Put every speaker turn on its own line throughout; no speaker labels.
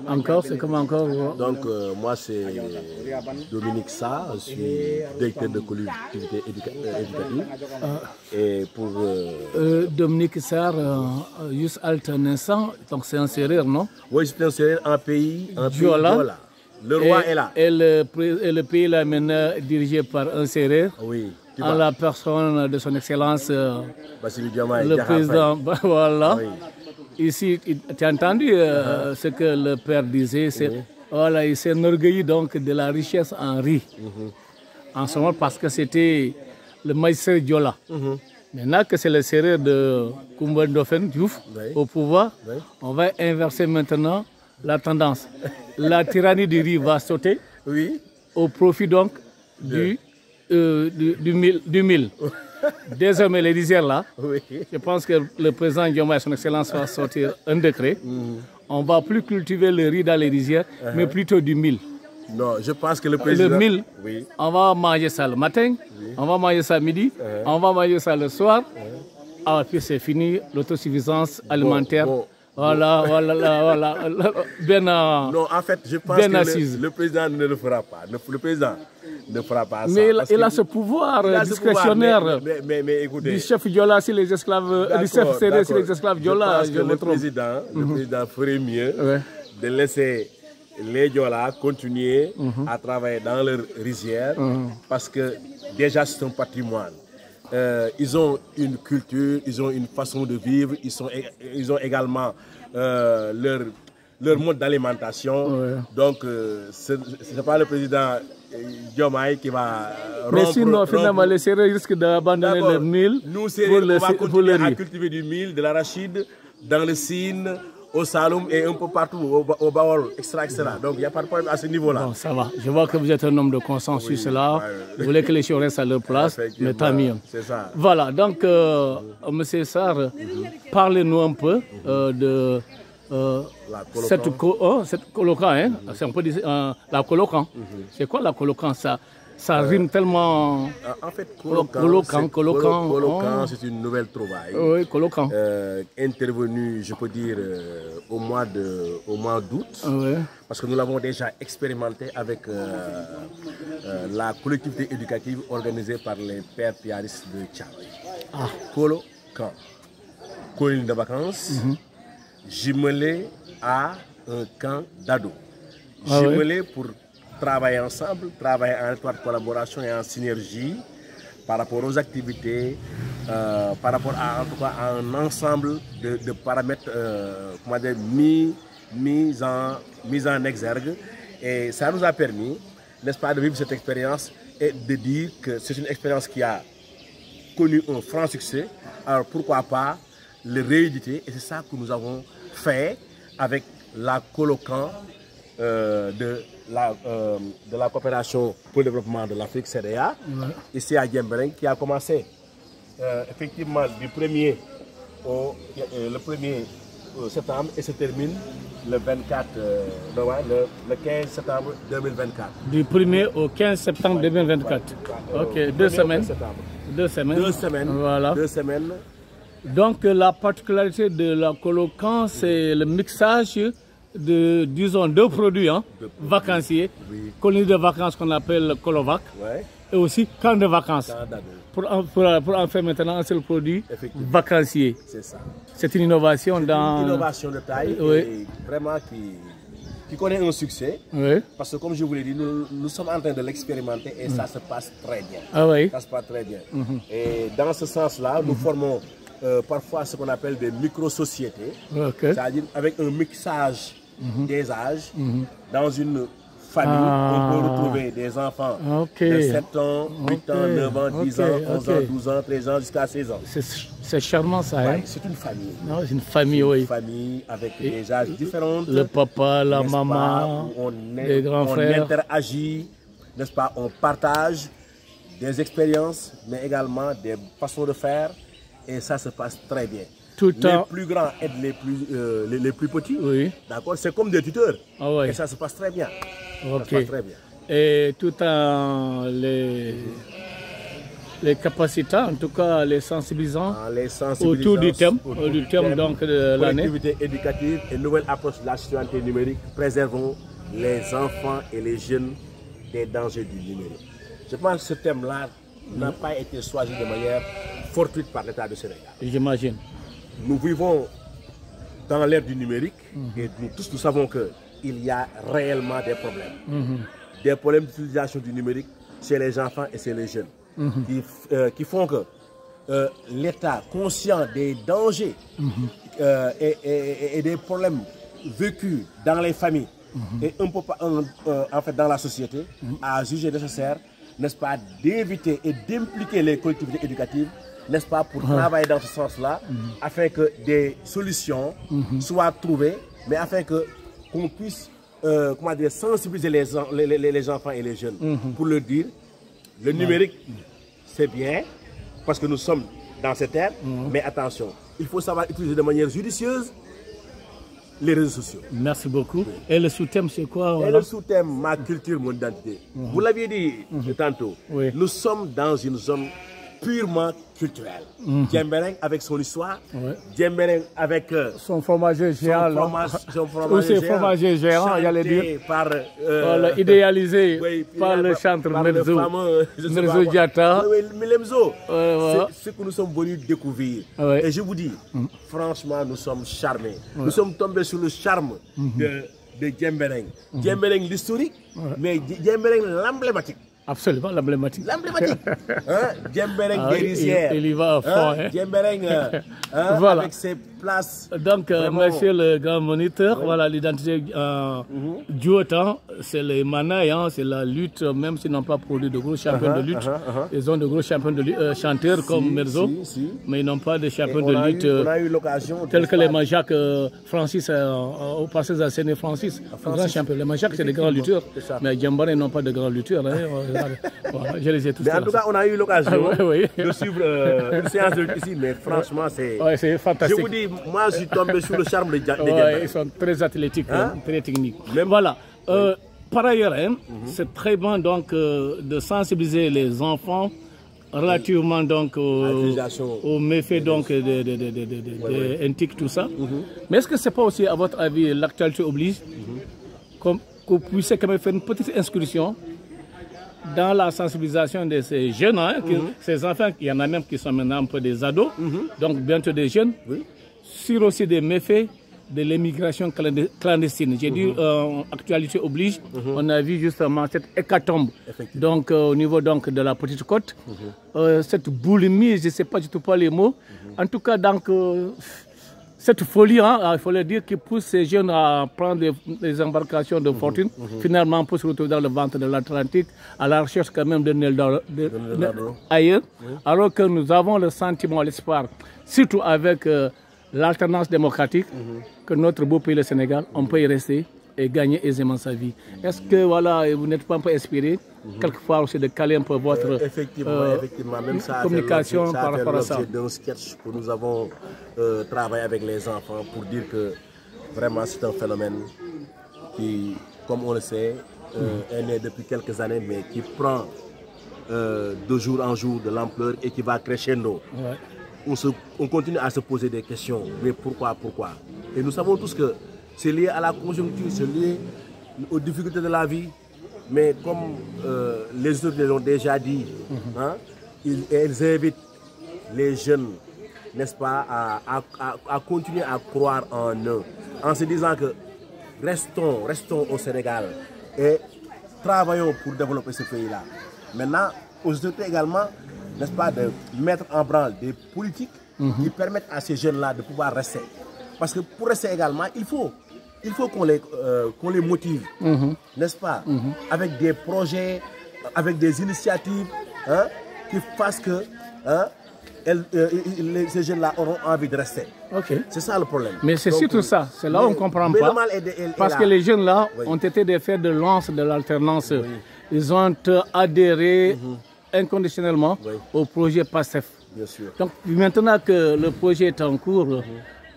Encore, c'est comment encore?
Donc, moi, c'est Dominique Sarr, je suis directeur de collectivité éducative. Et pour...
Dominique Sarr, juste alternant, donc c'est un Sérère, non?
Oui, c'est un Sérère en pays Diola. Le roi est là.
Et le pays là maintenant dirigé par un Sérère.
Oui.
En la personne de son Excellence,
le
président. Voilà.
Oui.
Ici, tu as entendu ce que le père disait, voilà, il s'est enorgueilli donc de la richesse en riz. En ce moment, parce que c'était le magistrat Diola. Maintenant que c'est le Sérère de Koumba Ndofen Diouf au pouvoir, on va inverser maintenant la tendance. La tyrannie du riz va sauter au profit donc du mil. Désormais, les rizières là, je pense que le président Diomaye et son Excellence va sortir un décret. On ne va plus cultiver le riz dans les rizières, mais plutôt du mil.
Non, je pense que le président...
Le mil, on va manger ça le matin, on va manger ça midi, on va manger ça le soir. Ah, puis c'est fini, l'autosuffisance alimentaire. Voilà.
Non, en fait, je pense que le président ne le fera pas. Le président ne fera pas ça.
Mais il a ce pouvoir discrétionnaire
mais écoutez,
du chef Diola sur les esclaves, du chef Sérère sur les esclaves Diola.
Le président ferait mieux de laisser les Diola continuer à travailler dans leur rizière parce que déjà c'est un patrimoine. Ils ont une culture, ils ont une façon de vivre, ils ont également leur mode d'alimentation. Donc, ce n'est pas le président Diomaye qui va rompre.
Mais sinon, finalement, les Sérères risquent d'abandonner le mil.
Nous, on va continuer à cultiver du mil, de l'arachide, dans le Sine, au Saloum et un peu partout, au Baol, etc. Donc, il n'y a pas de problème à ce niveau-là.
Bon, ça va. Je vois que vous êtes un homme de consensus là. Vous voulez que les choses restent à leur place, mais tant mieux.
C'est ça.
Voilà, donc, M. Sarr, parlez-nous un peu de cette colocan. Hein? C'est un peu la colocan. C'est quoi la colocan ça rime tellement...
En fait,
colocan,
c'est une nouvelle trouvaille.
Oui, colocan.
Intervenue, je peux dire, au mois d'août. Parce que nous l'avons déjà expérimenté avec la collectivité éducative organisée par les pères piaristes de Thiaroye. Colocan. Colonie de vacances, jumelé à un camp d'ados. Jumelé pour travailler ensemble, travailler en étroite collaboration et en synergie par rapport aux activités, par rapport à, en tout cas, à un ensemble de paramètres mis en exergue. Et ça nous a permis, n'est-ce pas, de vivre cette expérience et de dire que c'est une expérience qui a connu un franc succès. Alors pourquoi pas le rééditer? Et c'est ça que nous avons fait avec la colocan de la coopération pour le développement de l'Afrique CEDEA, ici à Djembering, qui a commencé effectivement du 1er septembre et se termine le 24 le 15 septembre 2024.
Du 1er au 15 septembre 2024. Ok, 2 semaines. 2 semaines.
2 semaines.
Voilà.
2 semaines.
Donc la particularité de la colocan, c'est le mixage de, disons, 2 produits vacanciers, colonie de vacances qu'on appelle Colovac, et aussi camp de vacances, pour en faire maintenant un seul produit vacancier.
C'est ça.
C'est une innovation
une innovation de taille et vraiment qui connaît un succès, parce que comme je vous l'ai dit, nous sommes en train de l'expérimenter et ça se passe très bien. Ça se passe très bien. Et dans ce sens-là, nous formons parfois ce qu'on appelle des micro-sociétés, c'est-à-dire avec un mixage des âges. Dans une famille, on peut retrouver des enfants de 7 ans, 8 ans, 9 ans, 10 ans, 11 ans, 12 ans, 13 ans, jusqu'à 16 ans.
C'est charmant ça, hein?
C'est une famille.
Non, c'est une famille, oui.
Une famille avec des âges différents.
Le papa, la maman, les grands frères.
On interagit, n'est-ce pas? On partage des expériences, mais également des façons de faire. Et ça se passe très bien. Les plus grands aident les plus petits. D'accord? C'est comme des tuteurs. Et ça se passe très bien. Ça se passe très bien.
Et tout en les capacitants, en tout cas les sensibilisants, autour du thème, donc de l'année.
Collectivité éducative et nouvelle approche de la citoyenneté numérique, préservons les enfants et les jeunes des dangers du numérique. Je pense que ce thème-là n'a pas été choisi de manière fortuite par l'État du Sénégal.
J'imagine.
Nous vivons dans l'ère du numérique et nous tous nous savons qu'il y a réellement des problèmes. Des problèmes d'utilisation du numérique chez les enfants et chez les jeunes qui font que l'État, conscient des dangers et des problèmes vécus dans les familles et un peu en fait dans la société, a jugé nécessaire, n'est-ce pas, d'éviter et d'impliquer les collectivités éducatives, n'est-ce pas, pour travailler dans ce sens-là, afin que des solutions soient trouvées, mais afin qu'on puisse comment dire, sensibiliser les enfants et les jeunes pour leur dire, le numérique, c'est bien, parce que nous sommes dans cette ère, mais attention, il faut savoir utiliser de manière judicieuse les réseaux sociaux.
Merci beaucoup. Et le sous-thème, c'est quoi?
Et le sous-thème, ma culture, mon identité. Vous l'aviez dit tantôt, nous sommes dans une zone purement culturelle. Djembéleng avec son histoire, Djembéleng avec
son fromager géant, son fromager géant, j'allais dire, idéalisé par le chanteur Merzo Diatta.
C'est ce que nous sommes venus découvrir. Et je vous dis, franchement, nous sommes charmés. Nous sommes tombés sur le charme de Djembéleng. Djembéleng l'historique, mais Djembéleng l'emblématique.
Absolument, l'emblématique.
L'emblématique. Djembéleng Guérisière.
Il y va à fond.
Djembéleng
voilà.
avec ses places.
Donc, monsieur le grand moniteur, voilà l'identité du OTAN, c'est les manailles, c'est la lutte, même s'ils n'ont pas produit de gros champions de lutte. Ils ont de gros champions de lutte, chanteurs comme Merzo, mais ils n'ont pas de champions de lutte tels que les Majac Francis, au passé à Séné Francis, grand champion. Les Majac, c'est des grands lutteurs, mais Djembéleng n'ont pas de grands lutteurs. Voilà, je les ai tous.
Mais en tout cas, on a eu l'occasion de suivre une séance de lutte ici, mais franchement, c'est
fantastique.
Je vous dis, moi, je suis tombé sous le charme des Djembéleng.
Ils sont très athlétiques, très techniques. Même voilà. Par ailleurs, c'est très bon donc de sensibiliser les enfants relativement donc aux méfaits donc de NTIC, tout ça. Mais est-ce que c'est pas aussi, à votre avis, l'actualité oblige que vous puissiez quand même faire une petite inscription dans la sensibilisation de ces jeunes, ces enfants, il y en a même qui sont maintenant un peu des ados, donc bientôt des jeunes, sur aussi des méfaits de l'immigration clandestine. J'ai dit, actualité oblige, on a vu justement cette hécatombe, donc au niveau donc, de la Petite Côte, cette boulimie, je ne sais pas du tout pas les mots, en tout cas donc cette folie, il faut le dire, qui pousse ces jeunes à prendre des embarcations de fortune, finalement pour se retrouver dans le ventre de l'Atlantique, à la recherche quand même de ailleurs, alors que nous avons le sentiment, l'espoir, surtout avec l'alternance démocratique, que notre beau pays, le Sénégal, on peut y rester et gagner aisément sa vie. Est-ce que voilà, vous n'êtes pas un peu inspiré, quelquefois aussi de caler un peu votre
effectivement, même ça
communication par rapport à ça?
C'est un sketch que nous avons travaillé avec les enfants pour dire que vraiment c'est un phénomène qui, comme on le sait, est né depuis quelques années, mais qui prend de jour en jour de l'ampleur et qui va crescendo. On continue à se poser des questions, mais pourquoi? Et nous savons tous que c'est lié à la conjoncture, c'est lié aux difficultés de la vie, mais comme les autres l'ont déjà dit, ils invitent les jeunes, n'est-ce pas, à continuer à croire en eux, en se disant que restons au Sénégal et travaillons pour développer ce pays-là. Maintenant, aux autorités également, n'est-ce pas, de mettre en branle des politiques qui permettent à ces jeunes-là de pouvoir rester. Parce que pour rester également, il faut qu'on les motive, n'est-ce pas, avec des projets, avec des initiatives qui fassent que ces jeunes-là auront envie de rester. C'est ça le problème.
Mais c'est surtout ça, c'est là où on ne comprend pas. Parce que les jeunes-là ont été des fers de lance de l'alternance. Ils ont adhéré inconditionnellement au projet PASTEF.
Bien sûr.
Donc maintenant que le projet est en cours,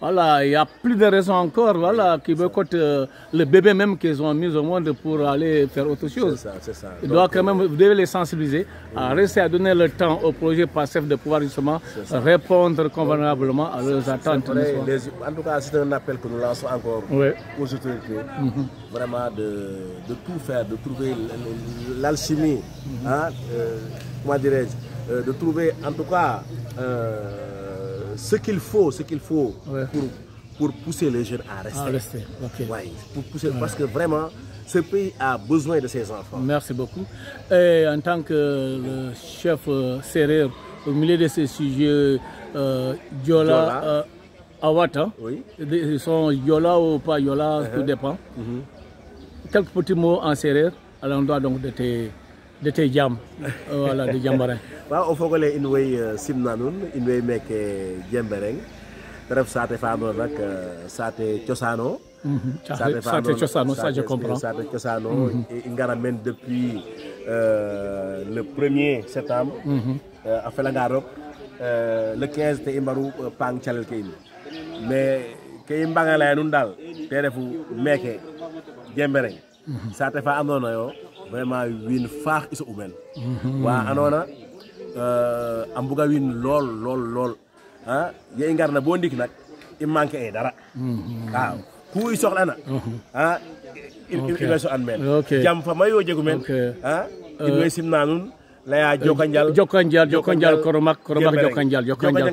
Voilà, il y a plus de raisons encore, voilà, qui boycottent le bébé même qu'ils ont mis au monde pour aller faire autre chose.
C'est ça.
Il doit quand même, vous devez les sensibiliser à rester à donner le temps au projet PASTEF de pouvoir justement répondre convenablement à leurs attentes.
En tout cas, c'est un appel que nous lançons encore aux autorités, vraiment de tout faire, de trouver l'alchimie, comment dirais-je, de trouver en tout cas ce qu'il faut pour pousser les jeunes à rester. Pour pousser, parce que vraiment, ce pays a besoin de ses enfants.
Merci beaucoup. Et en tant que le chef Serer, au milieu de ces sujets, Diola, Awata, ils sont Diola ou pas Diola, tout dépend. Quelques petits mots en Serer à l'endroit donc de tes jam, voilà, de Jambareng.
Au fogole inway simnanun inway meke Jembereng bref sate fano nak sate ciosano
sate ciosano, ça je comprends.
Sate ciosano ngara men depuis le 1er septembre a felanga rok le 15 te imbaru pang chalel ke mais ke imbangala nun dal te refu meke Jembereng sate fa andona yo vraiment win faax iso umen wa anona ambuga win lol ye ngarna bo ndik nak i manke e dara waaw ku i soxla na il so an men jam fa mayo jegu men il simna nun laya jokanjal
koromak jokanjal koromak